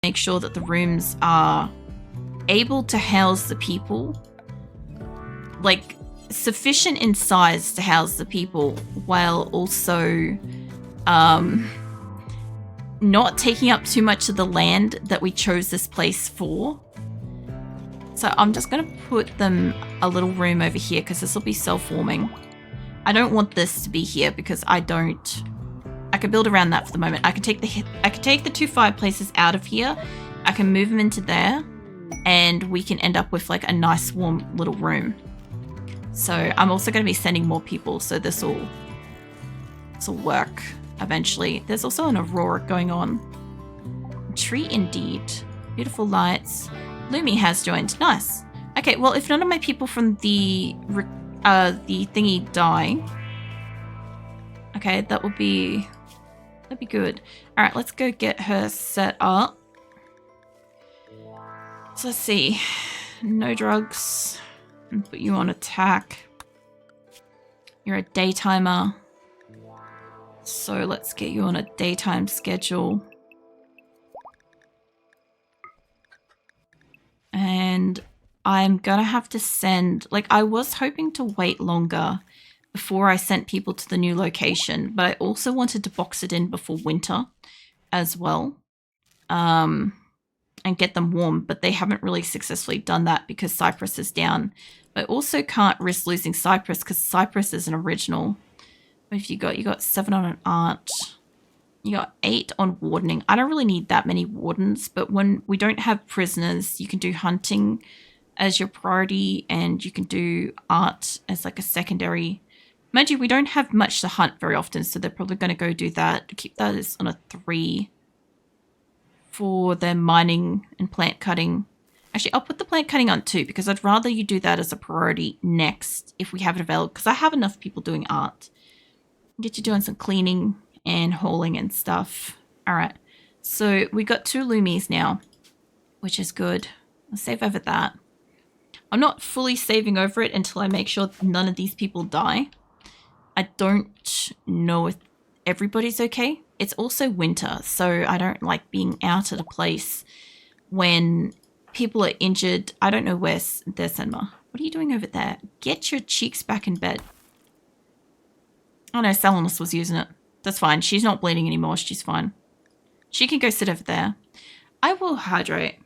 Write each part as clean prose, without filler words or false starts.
make sure that the rooms are able to house the people, like sufficient in size to house the people, while also not taking up too much of the land that we chose this place for. So I'm just going to put them a little room over here because this will be self-warming. I don't want this to be here because I could build around that for the moment. I could take the 2 fireplaces out of here. I can move them into there and we can end up with like a nice warm little room. So I'm also going to be sending more people, so this will work eventually. There's also an aurora going on. Tree indeed. Beautiful lights. Lumi has joined. Nice. Okay, well, if none of my people from the thingy die, okay, that'd be good. All right, let's go get her set up. So let's see. No drugs. Put you on attack. You're a daytimer. So let's get you on a daytime schedule. And I'm gonna have to send, like, I was hoping to wait longer before I sent people to the new location, but I also wanted to box it in before winter as well. And get them warm, but they haven't really successfully done that because Cyprus is down. I also can't risk losing Cyprus because Cyprus is an original. What have you got? You got 7 on an art. You got 8 on wardening. I don't really need that many wardens, but when we don't have prisoners, you can do hunting as your priority and you can do art as like a secondary. Mind you, we don't have much to hunt very often, so they're probably going to go do that. Keep that as on a 3 for their mining and plant cutting. Actually, I'll put the plant cutting on 2 because I'd rather you do that as a priority next if we have it available, because I have enough people doing art. Get you doing some cleaning and hauling and stuff. All right, so we got 2 Lumis now, which is good. I'll save over that. I'm not fully saving over it until I make sure none of these people die. I don't know if everybody's okay. It's also winter, so I don't like being out at a place when people are injured. I don't know there's Senma. What are you doing over there? Get your cheeks back in bed. Oh no, Selenis was using it. That's fine. She's not bleeding anymore. She's fine. She can go sit over there. I will hydrate.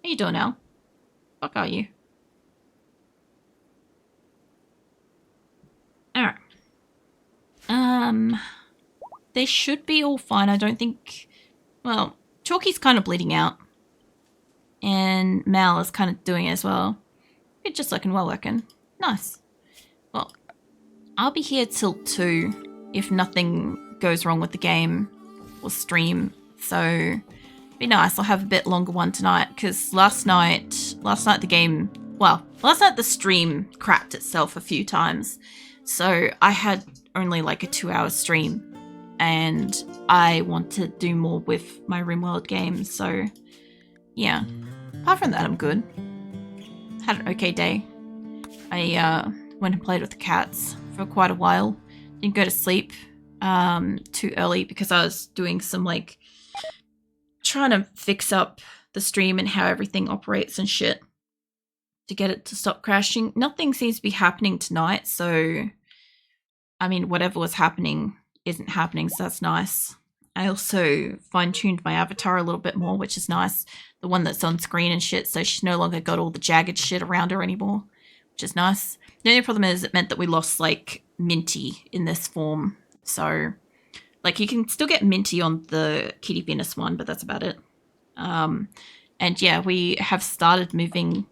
How you doing now? Fuck are you? Alright. They should be all fine. I don't think... Well, Chalky's kind of bleeding out. And Mal is kind of doing it as well. It's just looking well working. Nice. Well, I'll be here till 2 if nothing goes wrong with the game or stream. So, be nice. I'll have a bit longer one tonight because last night the game... Well, last night the stream crapped itself a few times. So, I had only like a 2-hour stream. And I want to do more with my RimWorld game, so yeah. Apart from that, I'm good. Had an okay day. I went and played with the cats for quite a while. Didn't go to sleep too early because I was doing some like trying to fix up the stream and how everything operates and shit to get it to stop crashing. Nothing seems to be happening tonight, so I mean, whatever was happening isn't happening, so that's nice. I also fine-tuned my avatar a little bit more, which is nice. The one that's on screen and shit, so she's no longer got all the jagged shit around her anymore, which is nice. The only problem is it meant that we lost, like, Minty in this form. So, like, you can still get Minty on the Kitty Venus one, but that's about it. And yeah, we have started moving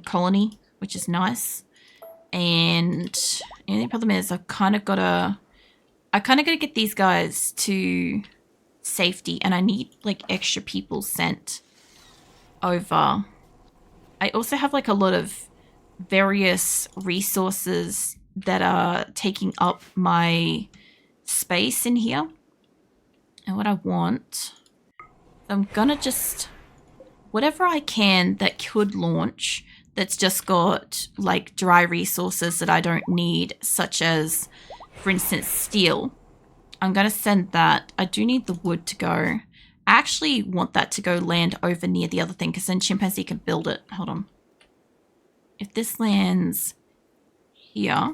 Colony, which is nice. And the only problem is I kind of got to get these guys to safety, and I need like extra people sent over. I also have like a lot of various resources that are taking up my space in here. And what I want, I'm gonna just, whatever I can that could launch, that's just got like dry resources that I don't need, such as, for instance, steel. I'm going to send that. I do need the wood to go. I actually want that to go land over near the other thing because then chimpanzee can build it. Hold on. If this lands here,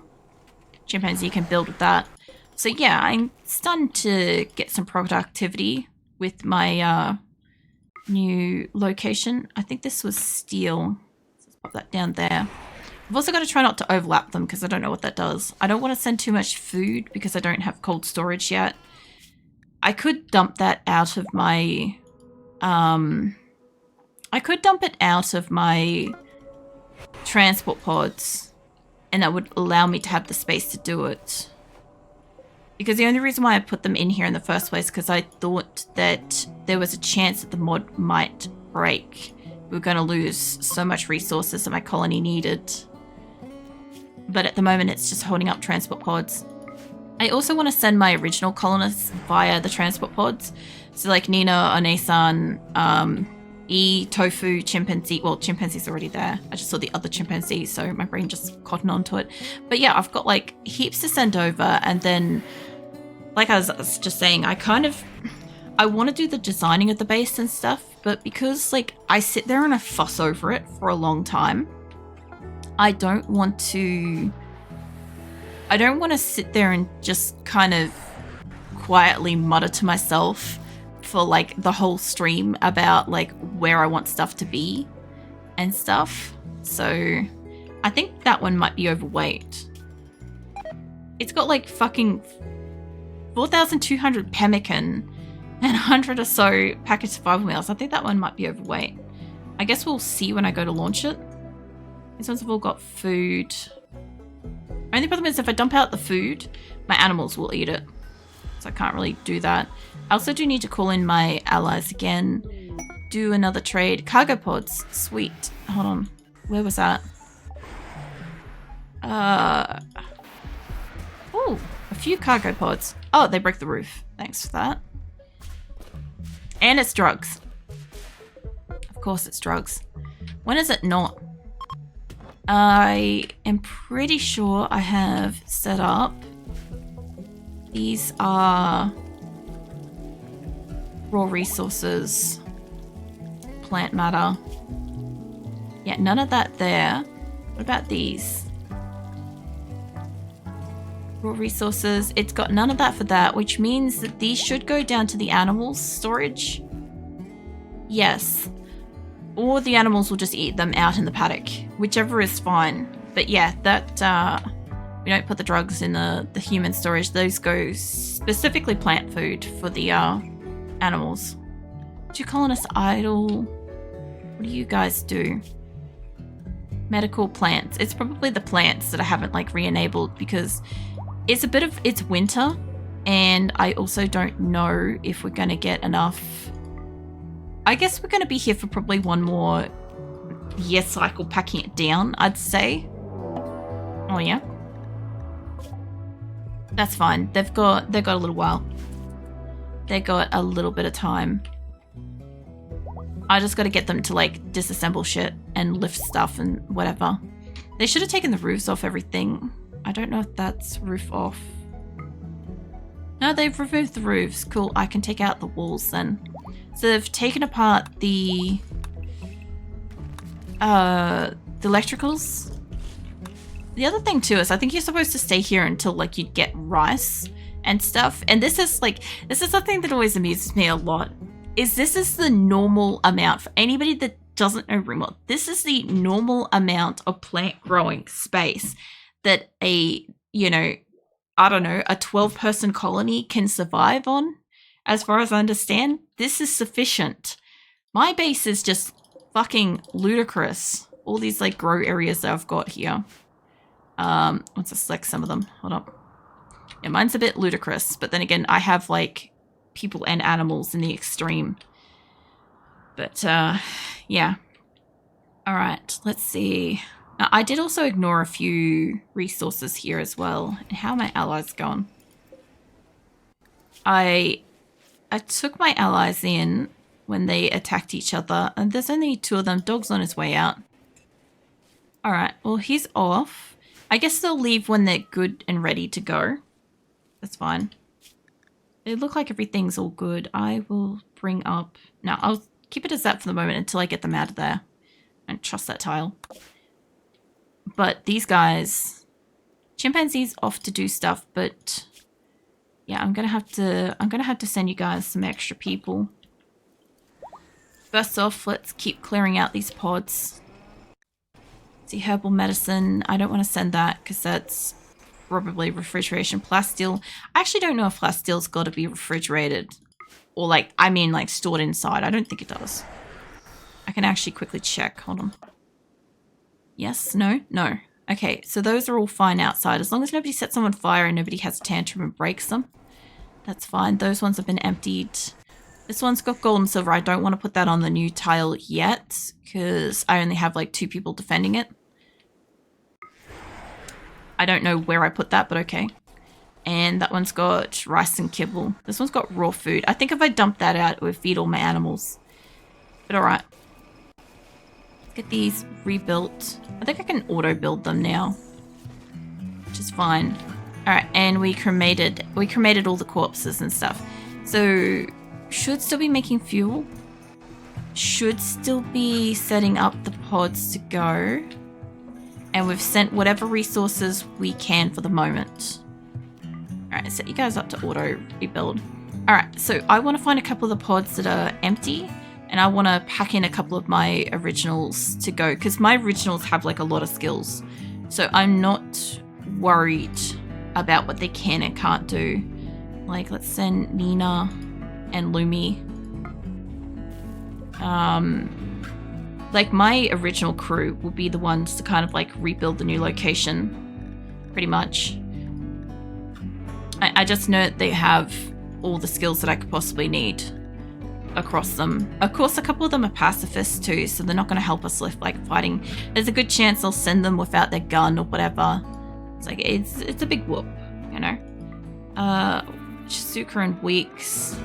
chimpanzee can build with that. So yeah, I'm starting to get some productivity with my new location. I think this was steel. Let's pop that down there. I've also got to try not to overlap them because I don't know what that does. I don't want to send too much food because I don't have cold storage yet. I could dump that out of my... I could dump it out of my transport pods and that would allow me to have the space to do it. Because the only reason why I put them in here in the first place is because I thought that there was a chance that the mod might break. We were going to lose so much resources that my colony needed. But at the moment, it's just holding up transport pods. I also want to send my original colonists via the transport pods. So like Nina, Onesan, E, Tofu, Chimpanzee. Well, Chimpanzee's already there. I just saw the other chimpanzee, so my brain just cottoned onto it. But yeah, I've got like heaps to send over. And then, like I was just saying, I want to do the designing of the base and stuff. But because like I sit there and I fuss over it for a long time, I don't want to sit there and just kind of quietly mutter to myself for like the whole stream about like where I want stuff to be and stuff. So I think that one might be overweight. It's got like fucking 4,200 pemmican and 100 or so packaged survival meals. I think that one might be overweight. I guess we'll see when I go to launch it. These ones have all got food. Only problem is if I dump out the food, my animals will eat it. So I can't really do that. I also do need to call in my allies again. Do another trade. Cargo pods. Sweet. Hold on. Where was that? Oh, a few cargo pods. Oh, they broke the roof. Thanks for that. And it's drugs. Of course it's drugs. When is it not? I am pretty sure I have set up. These are raw resources, plant matter. Yeah, none of that there. What about these? Raw resources. It's got none of that for that, which means that these should go down to the animals' storage. Yes. Or the animals will just eat them out in the paddock. Whichever is fine. But yeah, that we don't put the drugs in the human storage. Those go specifically plant food for the animals. Do colonists idle? What do you guys do? Medical plants. It's probably the plants that I haven't like re-enabled because it's winter and I also don't know if we're going to get enough. I guess we're going to be here for probably one more year cycle packing it down, I'd say. Oh yeah. That's fine. They've got a little while. They got a little bit of time. I just got to get them to like disassemble shit and lift stuff and whatever. They should have taken the roofs off everything. I don't know if that's roof off. No, they've removed the roofs. Cool. I can take out the walls then. So they've taken apart the electricals. The other thing too is I think you're supposed to stay here until like you get rice and stuff. And this is something that always amuses me a lot. This is the normal amount for anybody that doesn't know RimWorld. This is the normal amount of plant growing space that a 12-person colony can survive on. As far as I understand, this is sufficient. My base is just fucking ludicrous. All these like grow areas that I've got here. Once I select some of them, hold on. Yeah, mine's a bit ludicrous, but then again, I have like people and animals in the extreme. But yeah. All right, let's see. Now, I did also ignore a few resources here as well. And how are my allies going? I took my allies in when they attacked each other, and there's only 2 of them. Dog's on his way out. All right, well, he's off. I guess they'll leave when they're good and ready to go. That's fine. They look like everything's all good. I will bring up... No, I'll keep it as that for the moment until I get them out of there. I don't trust that tile. But these guys... Chimpanzees off to do stuff, but... Yeah, I'm gonna have to send you guys some extra people. First off, let's keep clearing out these pods. See, herbal medicine. I don't want to send that because that's probably refrigeration. Plasteel. I actually don't know if plasteel's got to be refrigerated. Or like, I mean like stored inside. I don't think it does. I can actually quickly check. Hold on. Yes? No? No. Okay, so those are all fine outside. As long as nobody sets them on fire and nobody has a tantrum and breaks them. That's fine. Those ones have been emptied. This one's got gold and silver. I don't want to put that on the new tile yet because I only have like 2 people defending it. I don't know where I put that, but okay. And that one's got rice and kibble. This one's got raw food. I think if I dump that out, it would feed all my animals. But alright. Let's get these rebuilt. I think I can auto-build them now. Which is fine. Alright, and we cremated all the corpses and stuff. So... should still be making fuel. Should still be setting up the pods to go. And we've sent whatever resources we can for the moment. Alright, set you guys up to auto rebuild. Alright, so I want to find a couple of the pods that are empty. And I want to pack in a couple of my originals to go. Because my originals have like a lot of skills. So I'm not worried about what they can and can't do. Like, let's send Nina... and Lumi. Like my original crew will be the ones to kind of like rebuild the new location, pretty much. I just know that they have all the skills that I could possibly need across them. Of course, a couple of them are pacifists too, so they're not going to help us with like fighting. There's a good chance I'll send them without their gun or whatever. It's like it's a big whoop, you know. Shizuka and Weeks.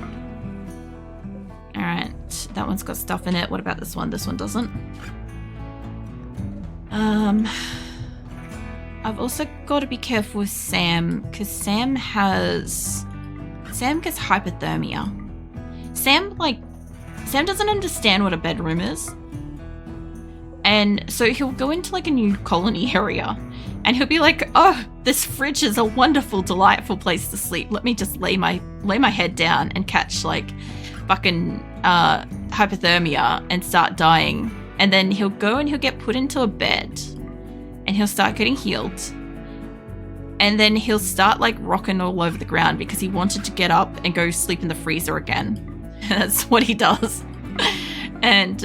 Alright, that one's got stuff in it. What about this one? This one doesn't. I've also got to be careful with Sam, because Sam gets hypothermia. Sam doesn't understand what a bedroom is. And so he'll go into like a new colony area and he'll be like, oh, this fridge is a wonderful, delightful place to sleep. Let me just lay my head down and catch like fucking hypothermia and start dying. And then he'll go and he'll get put into a bed and he'll start getting healed. And then he'll start like rocking all over the ground because he wanted to get up and go sleep in the freezer again. And that's what he does. And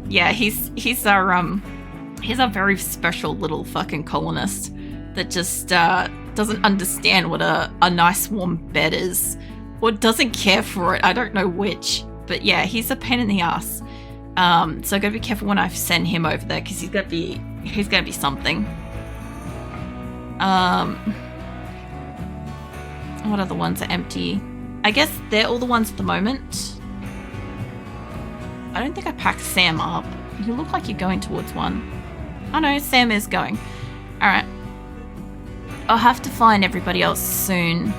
yeah, he's a very special little fucking colonist that just doesn't understand what a nice warm bed is. Or doesn't care for it. I don't know which. But yeah, he's a pain in the ass. So I gotta be careful when I send him over there because he's gonna be something. What other ones are empty? I guess they're all the ones at the moment. I don't think I packed Sam up. You look like you're going towards one. Oh no, Sam is going. Alright. I'll have to find everybody else soon.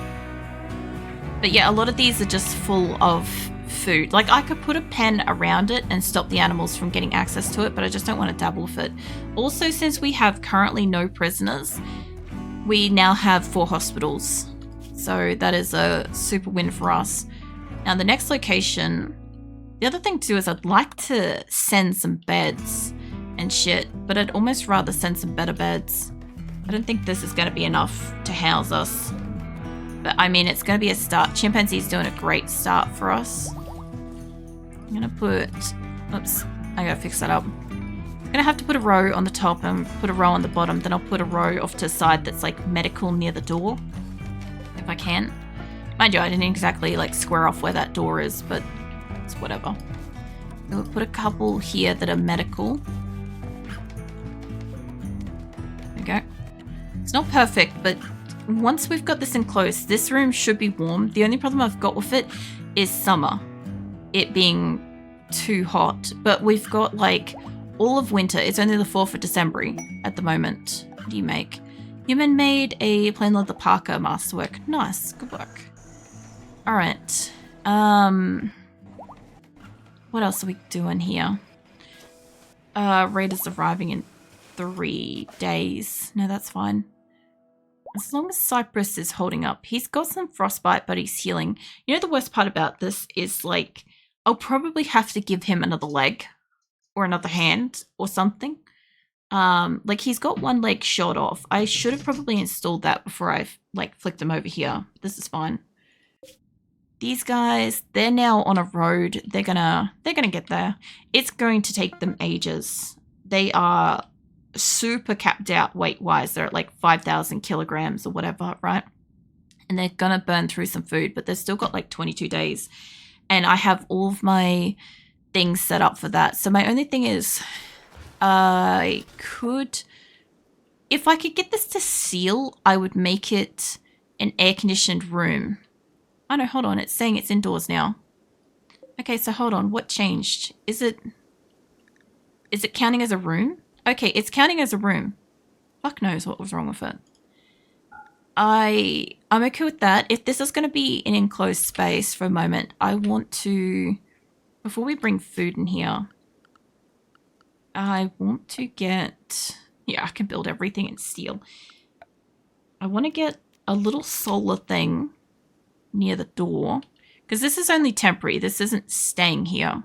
But yeah, a lot of these are just full of food. Like, I could put a pen around it and stop the animals from getting access to it, but I just don't want to dabble with it. Also, since we have currently no prisoners, we now have 4 hospitals. So that is a super win for us. Now, the next location... The other thing too is I'd like to send some beds and shit, but I'd almost rather send some better beds. I don't think this is going to be enough to house us. But I mean, it's going to be a start. Chimpanzee's doing a great start for us. I'm going to put... Oops, I got to fix that up. I'm going to have to put a row on the top and put a row on the bottom. Then I'll put a row off to the side that's like medical near the door. If I can. Mind you, I didn't exactly like square off where that door is, but it's whatever. We'll put a couple here that are medical. There we go. It's not perfect, but once we've got this enclosed, this room should be warm. The only problem I've got with it is summer. It being too hot. But we've got like all of winter. It's only the 4th of December at the moment. What do you make? Human made a plain leather parka masterwork. Nice. Good work. Alright. What else are we doing here? Raiders arriving in 3 days. No, that's fine. As long as Cypress is holding up. He's got some frostbite, but he's healing. You know, the worst part about this is, like, I'll probably have to give him another leg or another hand or something. Like, he's got one leg shot off. I should have probably installed that before I've, like, flicked him over here. This is fine. These guys, they're now on a road. They're gonna get there. It's going to take them ages. They are super capped out weight-wise. They're at like 5,000 kilograms or whatever, right? And they're gonna burn through some food, but they've still got like 22 days. And I have all of my things set up for that. So my only thing is, I could, if I could get this to seal, I would make it an air-conditioned room. Oh no, hold on. It's saying it's indoors now. Okay, so hold on. What changed? Is it counting as a room? Okay, it's counting as a room. Fuck knows what was wrong with it. I'm okay with that. If this is going to be an enclosed space for a moment, I want to, before we bring food in here, I want to get, yeah, I can build everything in steel. I want to get a little solar thing near the door, because this is only temporary. This isn't staying here.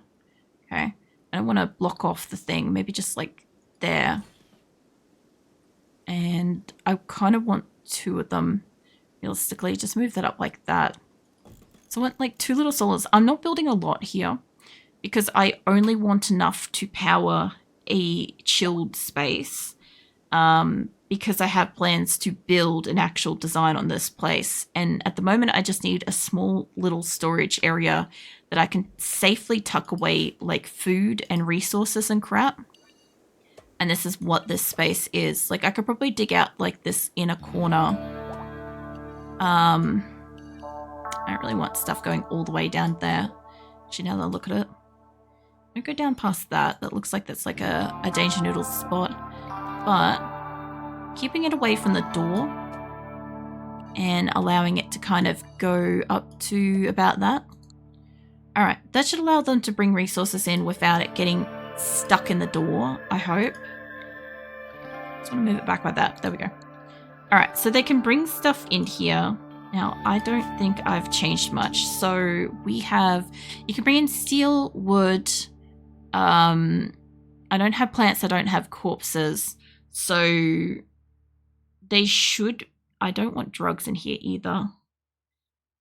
Okay. I don't want to block off the thing. Maybe just like there. And I kind of want 2 of them realistically. Just move that up like that. So I want like 2 little solars. I'm not building a lot here because I only want enough to power a chilled space. Because I have plans to build an actual design on this place. And at the moment, I just need a small little storage area that I can safely tuck away like food and resources and crap. And this is what this space is. Like, I could probably dig out like this inner corner. I don't really want stuff going all the way down there. Actually, now that I look at it, I'll go down past that. That looks like that's like a Danger Noodle spot. But keeping it away from the door and allowing it to kind of go up to about that. All right, that should allow them to bring resources in without it getting stuck in the door, I hope. Just want to move it back like that. There we go. All right, so they can bring stuff in here. Now, I don't think I've changed much. So we have, you can bring in steel, wood. I don't have plants. I don't have corpses. So they should, I don't want drugs in here either.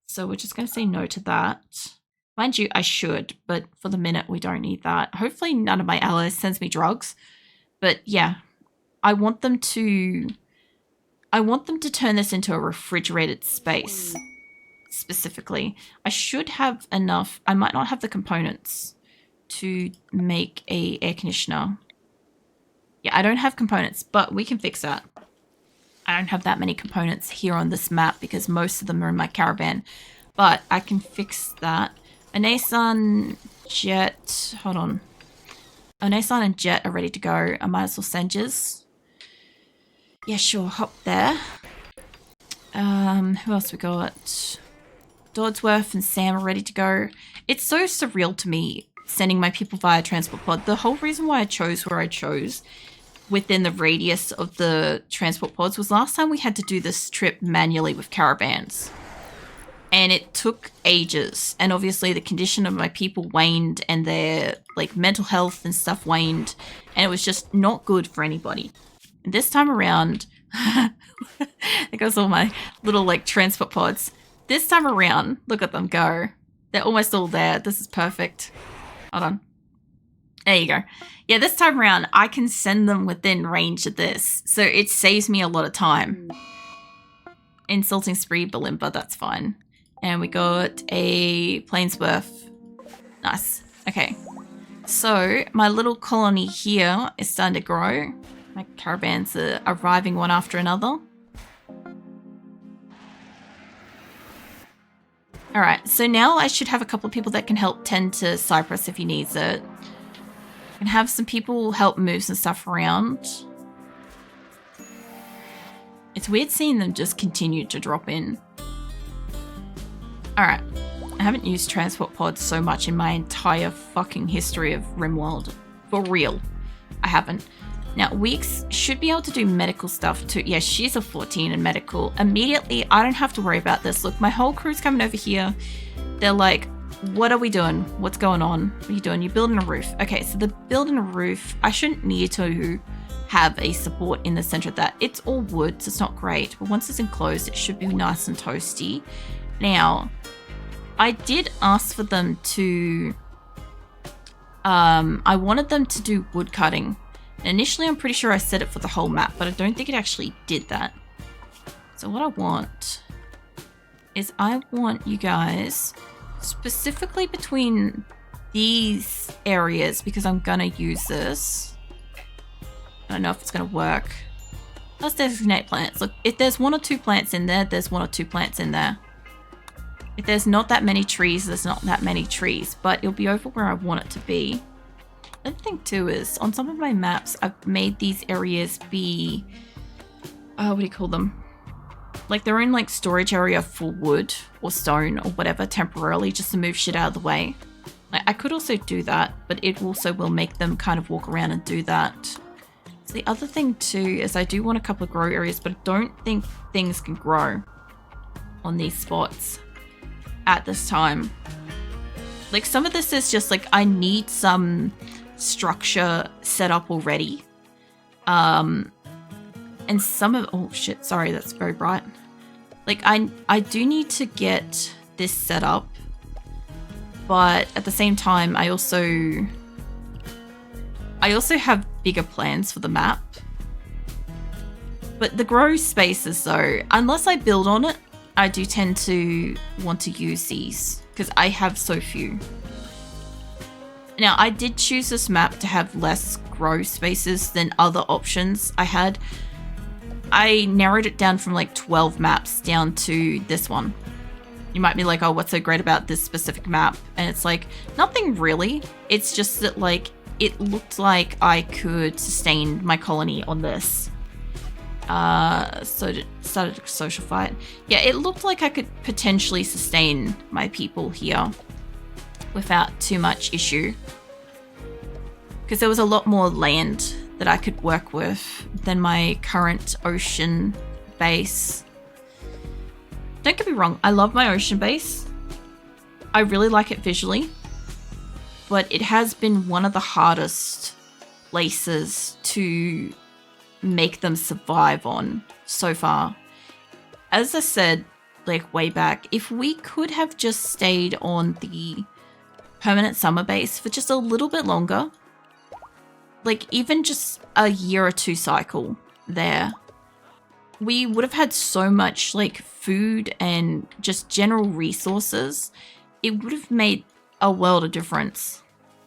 So we're just going to say no to that. Mind you, I should, but for the minute we don't need that. Hopefully none of my allies sends me drugs. But yeah, I want them to turn this into a refrigerated space specifically. I should have enough. I might not have the components to make a air conditioner. Yeah, I don't have components, but we can fix that. I don't have that many components here on this map because most of them are in my caravan, but I can fix that. Anasan, Jet, hold on. Anasan and Jet are ready to go. I might as well send yours. Yeah, sure, hop there. Who else we got? Dodsworth and Sam are ready to go. It's so surreal to me sending my people via transport pod. The whole reason why I chose where I chose within the radius of the transport pods was last time we had to do this trip manually with caravans. And it took ages. And obviously the condition of my people waned and their like mental health and stuff waned. And it was just not good for anybody. And this time around, there goes all my little like transport pods. This time around, look at them go. They're almost all there. This is perfect. Hold on. There you go. Yeah, this time around, I can send them within range of this. So it saves me a lot of time. Insulting Spree, Balimba, that's fine. And we got a Plainsworth. Nice. Okay. So my little colony here is starting to grow. My caravans are arriving one after another. All right, so now I should have a couple of people that can help tend to Cypress if he needs it. I can have some people help move some stuff around. It's weird seeing them just continue to drop in. All right, I haven't used transport pods so much in my entire fucking history of RimWorld. For real. I haven't. Now, Weeks should be able to do medical stuff too. Yeah, she's a 14 in medical. Immediately, I don't have to worry about this. Look, my whole crew's coming over here. They're like, what are we doing? What's going on? What are you doing? You're building a roof. Okay, so the building a roof, I shouldn't need to have a support in the center of that. It's all wood, so it's not great. But once it's enclosed, it should be nice and toasty. Now, I did ask for them to... I wanted them to do wood cutting. Initially, I'm pretty sure I set it for the whole map, but I don't think it actually did that. So what I want is I want you guys, specifically between these areas, because I'm gonna use this. I don't know if it's gonna work. Let's designate plants. Look, if there's 1 or 2 plants in there, there's 1 or 2 plants in there. If there's not that many trees, there's not that many trees, but it'll be over where I want it to be. The other thing too is, on some of my maps, I've made these areas be, what do you call them? Like their own like storage area for wood or stone or whatever temporarily, just to move shit out of the way. Like, I could also do that, but it also will make them kind of walk around and do that. So the other thing too is I do want a couple of grow areas, but I don't think things can grow on these spots at this time. Like some of this is just like, I need some structure set up already. And some of, oh shit, sorry, that's very bright. Like I do need to get this set up, but at the same time, I also have bigger plans for the map. But the grow spaces though, unless I build on it, I do tend to want to use these because I have so few. Now, I did choose this map to have less grow spaces than other options I had. I narrowed it down from like 12 maps down to this one. You might be like, oh, what's so great about this specific map? And it's like, nothing really. It's just that like, it looked like I could sustain my colony on this. So it started a social fight. Yeah, it looked like I could potentially sustain my people here without too much issue. Because there was a lot more land that I could work with than my current ocean base. Don't get me wrong, I love my ocean base. I really like it visually. But it has been one of the hardest places to make them survive on so far. As I said, like way back, if we could have just stayed on the permanent summer base for just a little bit longer, like even just a year or 2 cycle there, we would have had so much like food and just general resources. It would have made a world of difference.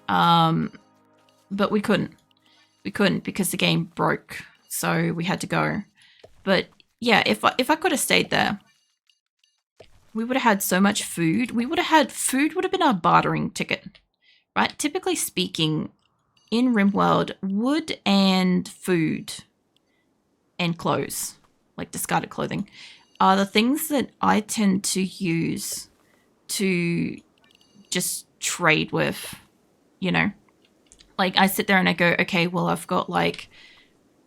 But we couldn't. We couldn't because the game broke. So we had to go. But yeah, if I could have stayed there, we would have had so much food. We would have had food would have been our bartering ticket, right? Typically speaking, in RimWorld, wood and food and clothes, like discarded clothing, are the things that I tend to use to just trade with, you know? Like I sit there and I go, okay, well, I've got like,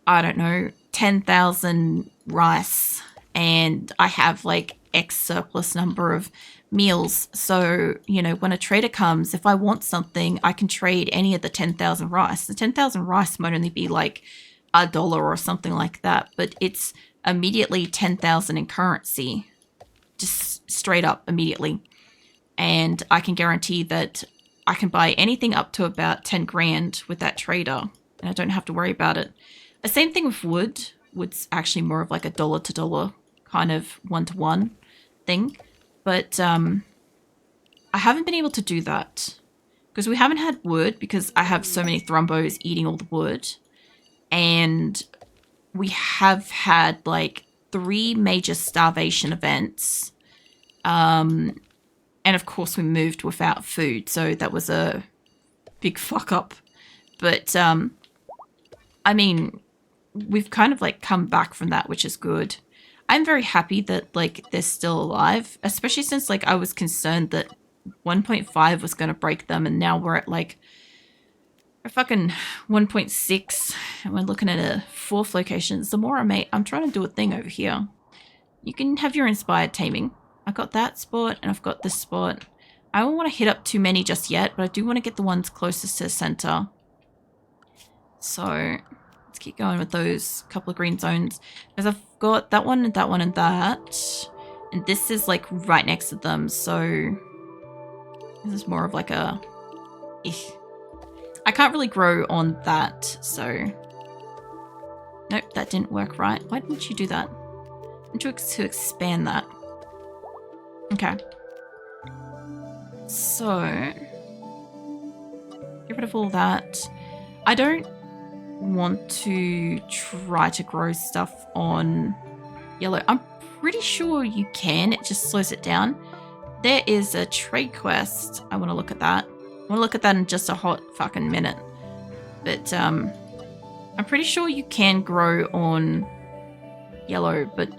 I don't know, 10,000 rice and I have like X surplus number of meals. So, you know, when a trader comes, if I want something, I can trade any of the 10,000 rice. The 10,000 rice might only be like $1 or something like that, but it's immediately 10,000 in currency, just straight up immediately. And I can guarantee that I can buy anything up to about 10 grand with that trader and I don't have to worry about it. The same thing with wood. Wood's actually more of like a dollar to dollar kind of one-to-one thing. But I haven't been able to do that because we haven't had wood because I have so many thrumbos eating all the wood. And we have had like 3 major starvation events. And of course we moved without food. So that was a big fuck up. But I mean, we've kind of like come back from that, which is good. I'm very happy that like they're still alive, especially since like I was concerned that 1.5 was going to break them, and now we're at like a fucking 1.6, and we're looking at a 4th location. The more I'm trying to do a thing over here. You can have your inspired taming. I got that spot, and I've got this spot. I don't want to hit up too many just yet, but I do want to get the ones closest to the center. So let's keep going with those couple of green zones, because I've got that one and that one and that, and this is like right next to them. So this is more of like a I can't really grow on that, so nope, that didn't work right. Why didn't you do that? To expand that. Okay. So get rid of all that. I don't want to try to grow stuff on yellow. I'm pretty sure you can. It just slows it down. There is a trade quest. I want to look at that. I want to look at that in just a hot fucking minute. But I'm pretty sure you can grow on yellow, but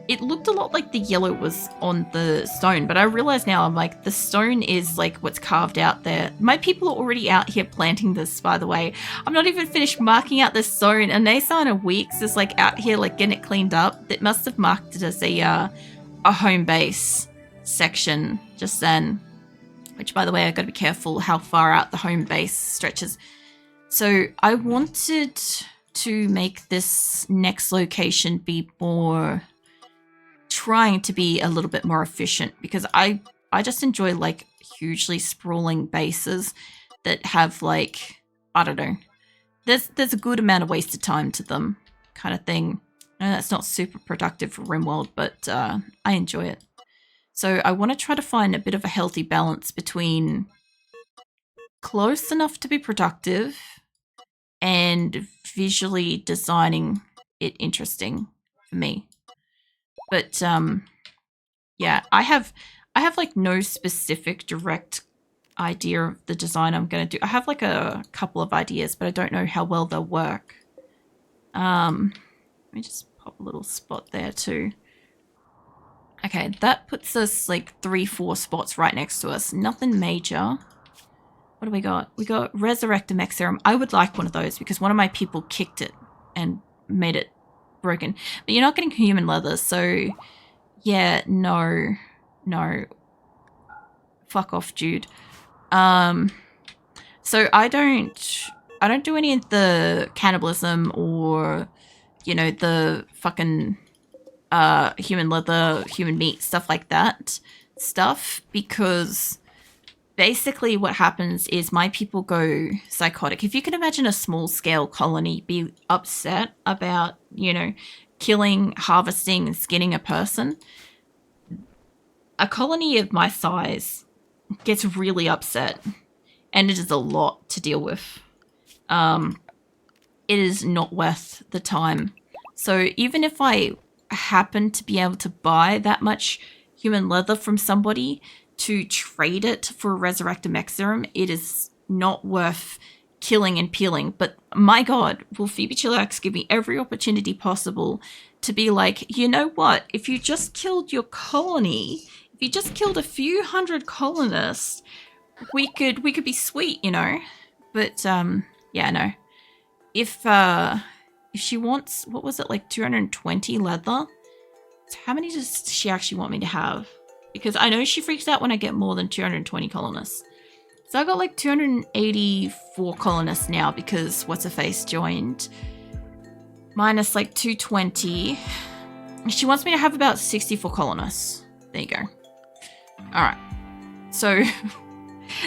it looked a lot like the yellow was on the stone, but I realize now, I'm like, the stone is like what's carved out there. My people are already out here planting this, by the way. I'm not even finished marking out the stone, and Nasana Weeks is like out here like getting it cleaned up. It must have marked it as a home base section just then, which, by the way, I gotta be careful how far out the home base stretches. So I wanted to make this next location be more, trying to be a little bit more efficient, because I just enjoy like hugely sprawling bases that have like, I don't know, there's a good amount of wasted time to them kind of thing. I know that's not super productive for RimWorld, but I enjoy it. So I want to try to find a bit of a healthy balance between close enough to be productive and visually designing it interesting for me. But yeah, I have like no specific direct idea of the design I'm going to do. I have like a couple of ideas, but I don't know how well they'll work. Let me just pop a little spot there too. Okay, that puts us like 3-4 spots right next to us. Nothing major. What do we got? We got Resurrect a Mech Serum. I would like one of those because one of my people kicked it and made it broken. But you're not getting human leather, so yeah, no. Fuck off, Jude. So I don't do any of the cannibalism or, you know, the fucking human leather, human meat, stuff like that stuff, because basically what happens is my people go psychotic. If you can imagine a small scale colony be upset about, you know, killing, harvesting, and skinning a person, a colony of my size gets really upset, and it is a lot to deal with. It is not worth the time. So even if I happen to be able to buy that much human leather from somebody to trade it for a Resurrect a Mech Serum, it is not worth killing and peeling. But my god, will Phoebe Chillax give me every opportunity possible to be like, you know what, if you just killed your colony, if you just killed a few hundred colonists, we could be sweet, you know. But yeah, no. If she wants, what was it, like 220 leather? So how many does she actually want me to have? Because I know she freaks out when I get more than 220 colonists. So I got like 284 colonists now because What's-Her-Face joined. Minus like 220. She wants me to have about 64 colonists. There you go. Alright. So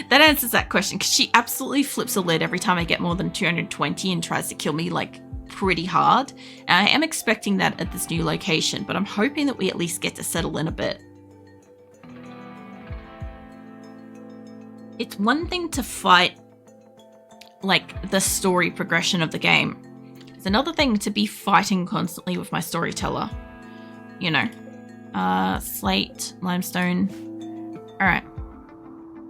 that answers that question, because she absolutely flips a lid every time I get more than 220 and tries to kill me like pretty hard. And I am expecting that at this new location, but I'm hoping that we at least get to settle in a bit. It's one thing to fight like the story progression of the game. It's another thing to be fighting constantly with my storyteller. You know. Slate, limestone. Alright.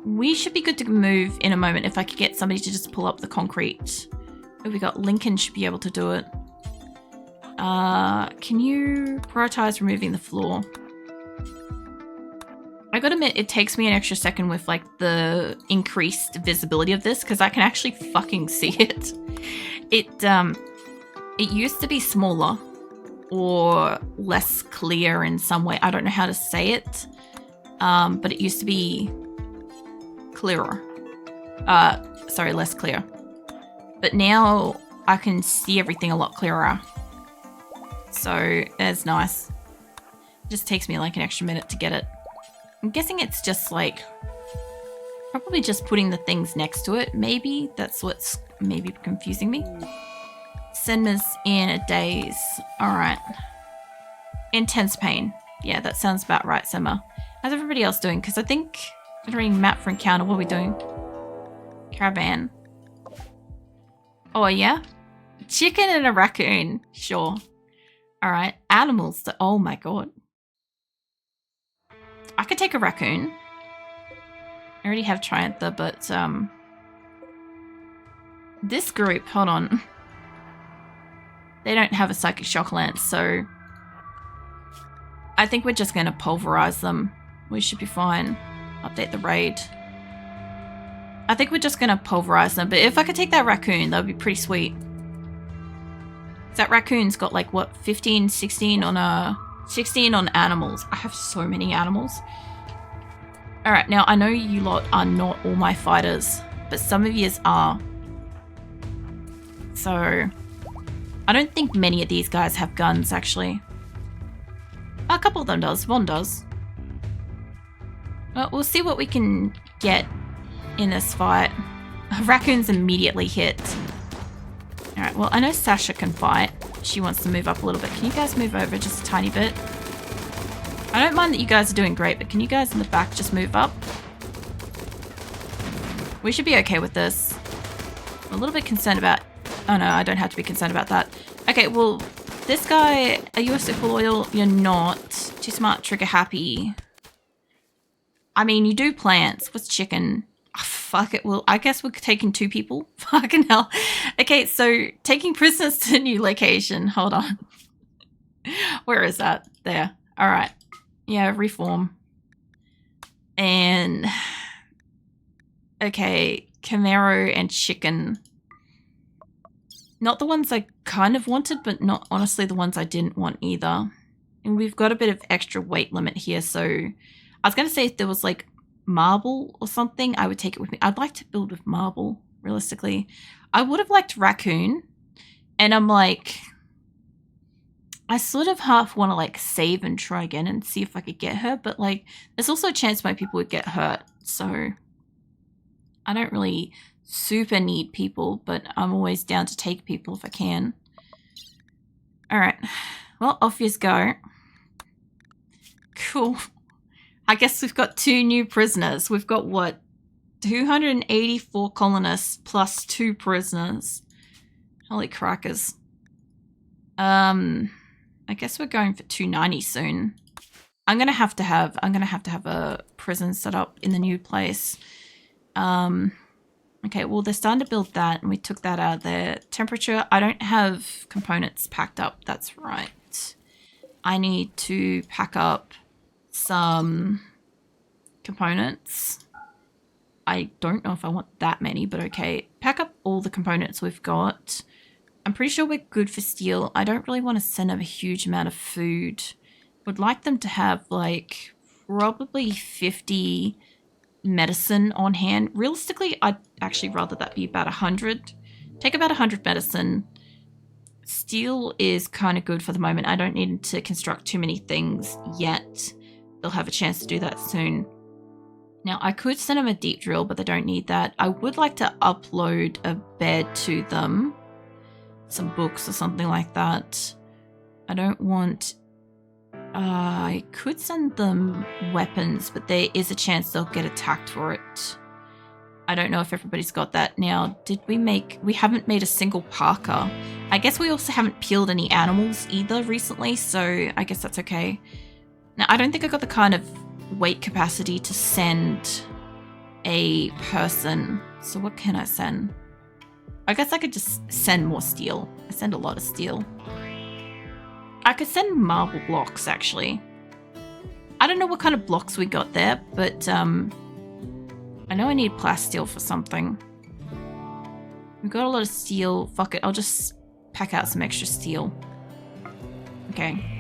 We should be good to move in a moment if I could get somebody to just pull up the concrete. Oh, we got Lincoln should be able to do it. Can you prioritize removing the floor? I gotta admit, it takes me an extra second with like the increased visibility of this because I can actually fucking see it. It used to be smaller or less clear in some way. I don't know how to say it, but it used to be clearer. Sorry, less clear. But now I can see everything a lot clearer. So it's nice. It just takes me like an extra minute to get it. I'm guessing it's just like, probably just putting the things next to it. Maybe that's what's maybe confusing me. Senma's in a daze. All right. Intense pain. Yeah, that sounds about right, Senma. How's everybody else doing? Because I think, generating map for encounter, what are we doing? Caravan. Oh, yeah? Chicken and a raccoon. Sure. All right. Animals. Oh, my God. I could take a raccoon. I already have Triantha, but this group, hold on. They don't have a psychic shock lance, so I think we're just going to pulverize them. We should be fine. Update the raid. I think we're just going to pulverize them, but if I could take that raccoon, that would be pretty sweet. That raccoon's got like, what, 15, 16 on 16 on animals. I have so many animals. Alright, now I know you lot are not all my fighters, but some of yous are. So, I don't think many of these guys have guns, actually. A couple of them does. One does. Well, we'll see what we can get in this fight. Raccoon's immediately hit. Alright, well, I know Sasha can fight. She wants to move up a little bit. Can you guys move over just a tiny bit? I don't mind that you guys are doing great, but can you guys in the back just move up? We should be okay with this. I'm a little bit concerned about... Oh no, I don't have to be concerned about that. Okay, well, this guy... Are you a super loyal? You're not. Too smart, trigger happy. I mean, you do plants. What's chicken? Oh, fuck it. Well, I guess we're taking 2 people. Fucking hell. Okay, so taking prisoners to a new location. Hold on. Where is that? There. All right. Yeah, reform. And... Okay, Camaro and chicken. Not the ones I kind of wanted, but not honestly the ones I didn't want either. And we've got a bit of extra weight limit here, so... I was going to say if there was like marble or something, I would take it with me. I'd like to build with marble, realistically. I would have liked raccoon. And I'm like... I sort of half want to like save and try again and see if I could get her. But like, there's also a chance my people would get hurt. So I don't really super need people, but I'm always down to take people if I can. All right. Well, off you go. Cool. I guess we've got 2 new prisoners. We've got what? 284 colonists plus 2 prisoners. Holy crackers. I guess we're going for 290 soon. I'm gonna have to have a prison set up in the new place. Okay, well they're starting to build that and we took that out of there. Temperature, I don't have components packed up, that's right. I need to pack up some components. I don't know if I want that many, but okay. Pack up all the components we've got. I'm pretty sure we're good for steel. I don't really want to send them a huge amount of food. Would like them to have like probably 50 medicine on hand. Realistically, I'd actually rather that be about 100. Take about 100 medicine. Steel is kind of good for the moment. I don't need to construct too many things yet. They'll have a chance to do that soon. Now, I could send them a deep drill, but they don't need that. I would like to upload a bed to them. Some books or something like that. I don't want... I could send them weapons, but there is a chance they'll get attacked for it. I don't know if everybody's got that. Now, did we make... We haven't made a single parka. I guess we also haven't peeled any animals either recently, so I guess that's okay. Now, I don't think I got the kind of weight capacity to send a person. So what can I send? I guess I could just send more steel. I send a lot of steel. I could send marble blocks, actually. I don't know what kind of blocks we got there, but I know I need plasteel for something. We've got a lot of steel. Fuck it, I'll just pack out some extra steel. Okay.